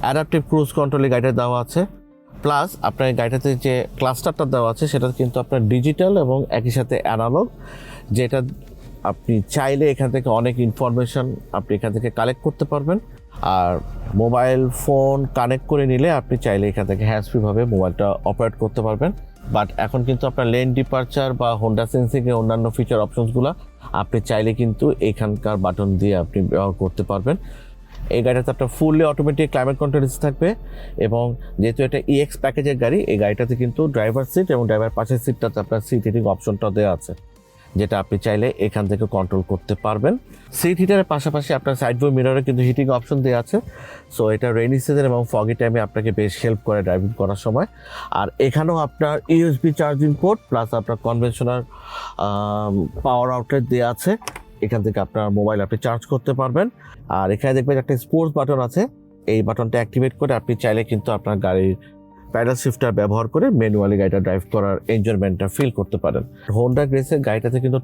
Adaptive cruise কন্ট্রোলে গাড়িটা দেওয়া আছে, প্লাস আপনার এই গাড়িটাতে যে ক্লাস্টারটা দেওয়া আছে সেটা কিন্তু আপনার ডিজিটাল এবং একই সাথে অ্যানালগ, যেটা আপনি চাইলে এখান থেকে অনেক ইনফরমেশন আপনি এখান থেকে কালেক্ট করতে পারবেন। আর মোবাইল ফোন কানেক্ট করে নিলে আপনি চাইলে এখান থেকে হ্যান্ডসফ্রিভাবে মোবাইলটা অপারেট করতে পারবেন। বাট এখন কিন্তু আপনার লেন ডিপারচার বা হোন্ডা সেন্সিংয়ের অন্যান্য ফিচার অপশনসগুলো আপনি চাইলে কিন্তু এখানকার বাটন দিয়ে আপনি ব্যবহার করতে পারবেন। এই গাড়িটাতে আপনার ফুললি অটোমেটিক ক্লাইমেট কন্ট্রোল থাকবে, এবং যেহেতু এটা ইএক্স প্যাকেজের গাড়ি, এই গাড়িটাতে কিন্তু ড্রাইভার সিট এবং ড্রাইভার পাশের সিটটাতে আপনার সিট হিটিং অপশনটা দেওয়া আছে, যেটা আপনি চাইলে এখান থেকে কন্ট্রোল করতে পারবেন। সিট হিটারের পাশাপাশি আপনার সাইড ভিউ মিররে কিন্তু হিটিং অপশন দেওয়া আছে। সো এটা রেইনি সিজন এবং ফগি টাইমে আপনাকে বেশ হেল্প করে ড্রাইভিং করার সময়। আর এখানেও আপনার ইউএসবি চার্জিং পোর্ট প্লাস আপনার কনভেনশনাল পাওয়ার আউটলেট দেওয়া আছে, এখান থেকে আপনার মোবাইল আপনি চার্জ করতে পারবেন। আর এখানে দেখবেন একটা স্পোর্টস বাটন আছে, এই বাটনটা অ্যাক্টিভেট করে আপনি চাইলে কিন্তু আপনার গাড়ির প্যাডাল শিফটার ব্যবহার করে ম্যানুয়ালি গাড়িটা ড্রাইভ করার এনজয়মেন্টটা ফিল করতে পারেন। হোন্ডা গ্রেসের গাড়িটাতে কিন্তু